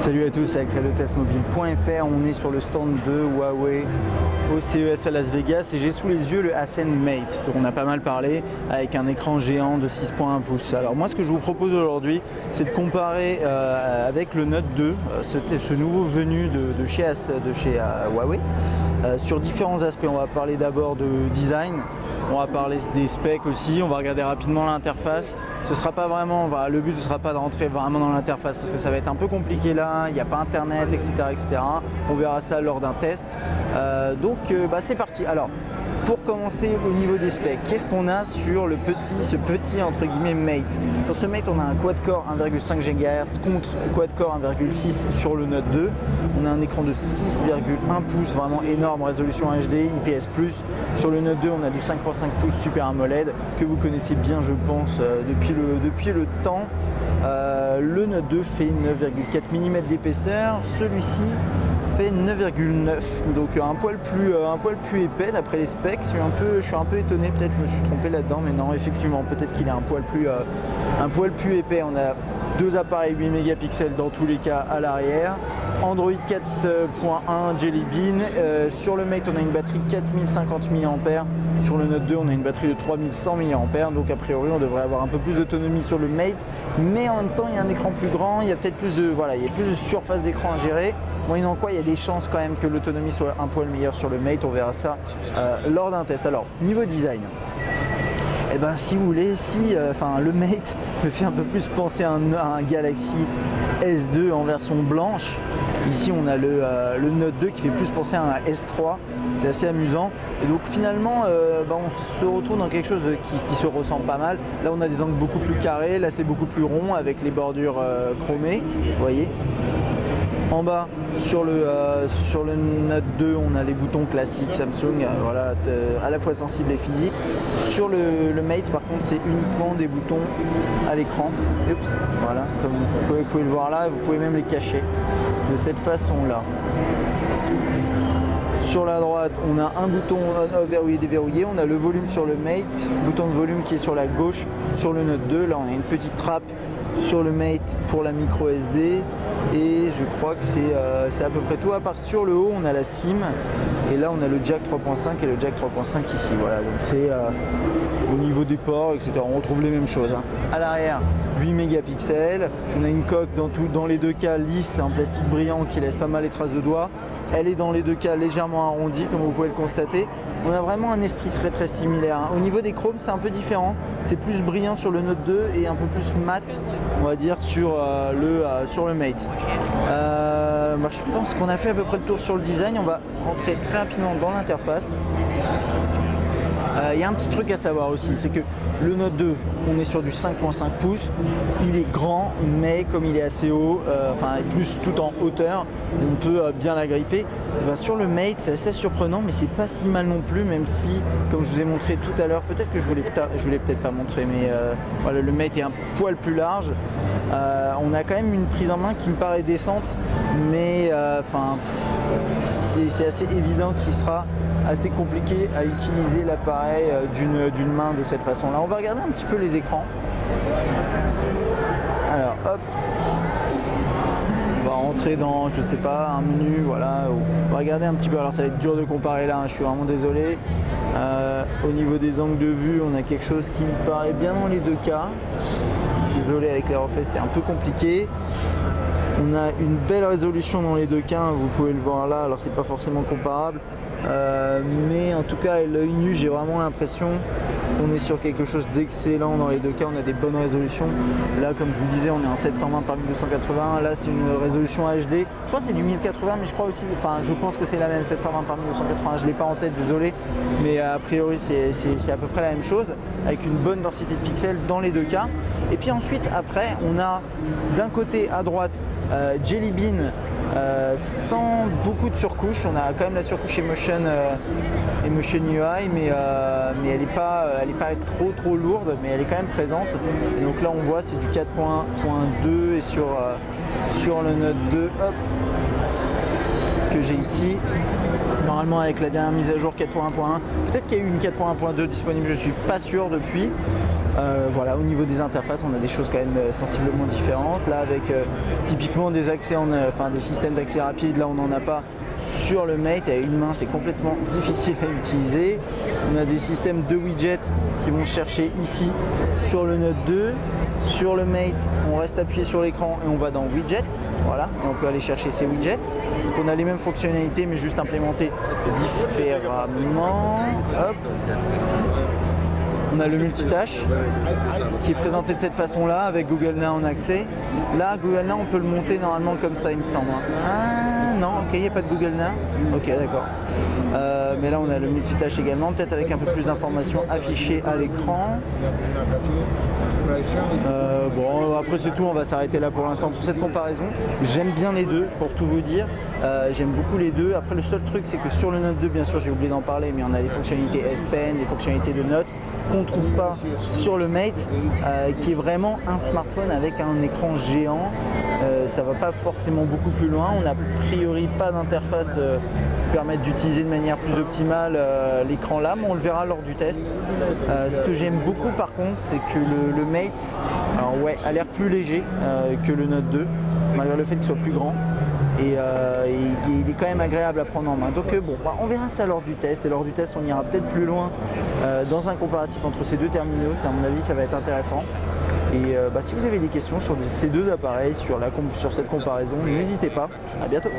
Salut à tous, c'est Axel de testmobile.fr. On est sur le stand de Huawei au CES à Las Vegas et j'ai sous les yeux le Ascend Mate, dont on a pas mal parlé, avec un écran géant de 6.1 pouces. Alors moi, ce que je vous propose aujourd'hui, c'est de comparer avec le Note 2, ce nouveau venu de chez Huawei, sur différents aspects. On va parler d'abord de design, on va parler des specs aussi, on va regarder rapidement l'interface. Ce sera pas vraiment, le but ne sera pas de rentrer vraiment dans l'interface parce que ça va être un peu compliqué là, il n'y a pas internet, etc., etc. On verra ça lors d'un test. Donc c'est parti. Alors, pour commencer au niveau des specs, qu'est-ce qu'on a sur ce petit entre guillemets Mate? Sur ce Mate, on a un quad-core 1,5 GHz contre quad-core 1,6 sur le Note 2. On a un écran de 6,1 pouces, vraiment énorme, résolution HD, IPS+. Sur le Note 2, on a du 5.5 pouces Super AMOLED que vous connaissez bien, je pense, depuis le temps. Le Note 2 fait 9,4 mm d'épaisseur, celui-ci fait 9,9, donc un poil plus épais d'après les specs. Je suis un peu étonné, peut-être je me suis trompé là-dedans, mais non, effectivement, peut-être qu'il est un poil plus épais. On a deux appareils 8 mégapixels dans tous les cas à l'arrière. Android 4.1 Jelly Bean. Sur le Mate, on a une batterie 4050 mAh. Sur le Note 2, on a une batterie de 3100 mAh. Donc a priori, on devrait avoir un peu plus d'autonomie sur le Mate. Mais en même temps, il y a un écran plus grand. Il y a peut-être plus de surface d'écran à gérer. Moyennant quoi, il y a des chances quand même que l'autonomie soit un poil meilleure sur le Mate. On verra ça lors d'un test. Alors, niveau design. Eh ben, si vous voulez, le Mate me fait un peu plus penser à un Galaxy S2 en version blanche. Ici, on a le Note 2 qui fait plus penser à un S3. C'est assez amusant. Et donc finalement, on se retrouve dans quelque chose qui se ressemble pas mal. Là, on a des angles beaucoup plus carrés. Là, c'est beaucoup plus rond avec les bordures chromées. Vous voyez. En bas, sur le Note 2, on a les boutons classiques Samsung, à la fois sensibles et physiques. Sur le Mate, par contre, c'est uniquement des boutons à l'écran. Voilà, comme vous pouvez le voir là, vous pouvez même les cacher de cette façon-là. Sur la droite, on a un bouton on-off verrouillé déverrouillé. On a le volume sur le Mate, bouton de volume qui est sur la gauche. Sur le Note 2, là, on a une petite trappe sur le Mate pour la micro SD. Et je crois que c'est à peu près tout, à part sur le haut on a la SIM et là on a le jack 3.5 et le jack 3.5 ici, voilà, donc c'est au niveau des ports, etc. On retrouve les mêmes choses. À l'arrière, 8 mégapixels, on a une coque dans les deux cas lisse en plastique brillant qui laisse pas mal les traces de doigts. Elle est dans les deux cas légèrement arrondie comme vous pouvez le constater. On a vraiment un esprit très similaire. Au niveau des chromes, c'est un peu différent. C'est plus brillant sur le Note 2 et un peu plus mat, on va dire, sur le Mate. Je pense qu'on a fait à peu près le tour sur le design. On va rentrer très rapidement dans l'interface. Il y a un petit truc à savoir aussi, c'est que le Note 2, on est sur du 5.5 pouces, il est grand, mais comme il est assez haut, plus tout en hauteur, on peut bien l'agripper. Sur le Mate, c'est assez surprenant, mais c'est pas si mal non plus, même si, comme je vous ai montré tout à l'heure, peut-être que je voulais peut-être pas montrer, mais le Mate est un poil plus large. On a quand même une prise en main qui me paraît décente, mais c'est assez évident qu'il sera assez compliqué à utiliser l'appareil d'une main de cette façon-là. On va regarder un petit peu les écrans. Alors, hop. On va rentrer dans, je sais pas, un menu, voilà. On va regarder un petit peu. Alors, ça va être dur de comparer là, je suis vraiment désolé. Au niveau des angles de vue, on a quelque chose qui me paraît bien dans les deux cas. Désolé, avec les reflets, c'est un peu compliqué. On a une belle résolution dans les deux cas, vous pouvez le voir là, alors c'est pas forcément comparable, mais en tout cas à l'œil nu j'ai vraiment l'impression qu'on est sur quelque chose d'excellent dans les deux cas. On a des bonnes résolutions, là comme je vous disais on est en 720 par 1280, là c'est une résolution HD, je crois que c'est du 1080 mais je crois aussi, je pense que c'est la même 720 par 1280, je l'ai pas en tête, désolé, mais a priori c'est à peu près la même chose, avec une bonne densité de pixels dans les deux cas. Et puis ensuite après on a d'un côté à droite Jelly Bean sans beaucoup de surcouches. On a quand même la surcouche Emotion UI, mais elle n'est pas trop lourde, mais elle est quand même présente. Et donc là on voit c'est du 4.2 et sur le Note 2 hop, que j'ai ici. Normalement avec la dernière mise à jour 4.1.1, peut-être qu'il y a eu une 4.1.2 disponible, je suis pas sûr depuis. Voilà, au niveau des interfaces, on a des choses quand même sensiblement différentes. Là, avec typiquement des accès, des systèmes d'accès rapide, là on n'en a pas sur le Mate. À une main, c'est complètement difficile à utiliser. On a des systèmes de widgets qui vont chercher ici sur le Note 2. Sur le Mate, on reste appuyé sur l'écran et on va dans Widget. Voilà, et on peut aller chercher ces widgets. Donc on a les mêmes fonctionnalités, mais juste implémentées différemment. Hop. On a le multitâche qui est présenté de cette façon-là avec Google Now en accès. Là, Google Now, on peut le monter normalement comme ça, il me semble. Ah non, ok, il n'y a pas de Google Now. Ok, d'accord. Mais là, on a le multitâche également, peut-être avec un peu plus d'informations affichées à l'écran. Bon, après c'est tout, on va s'arrêter là pour l'instant pour cette comparaison. J'aime bien les deux, pour tout vous dire. J'aime beaucoup les deux. Après, le seul truc, c'est que sur le Note 2, bien sûr, j'ai oublié d'en parler, mais on a des fonctionnalités S Pen, des fonctionnalités de notes qu'on ne trouve pas sur le Mate, qui est vraiment un smartphone avec un écran géant. Ça va pas forcément beaucoup plus loin. On n'a a priori pas d'interface qui permette d'utiliser de manière plus optimale l'écran là, mais on le verra lors du test. Ce que j'aime beaucoup par contre, c'est que le Mate a l'air plus léger que le Note 2, malgré le fait qu'il soit plus grand. Et il est quand même agréable à prendre en main. Donc bon, on verra ça lors du test. Et lors du test, on ira peut-être plus loin dans un comparatif entre ces deux terminaux. À mon avis, ça va être intéressant. Et si vous avez des questions sur ces deux appareils, sur cette comparaison, n'hésitez pas. À bientôt.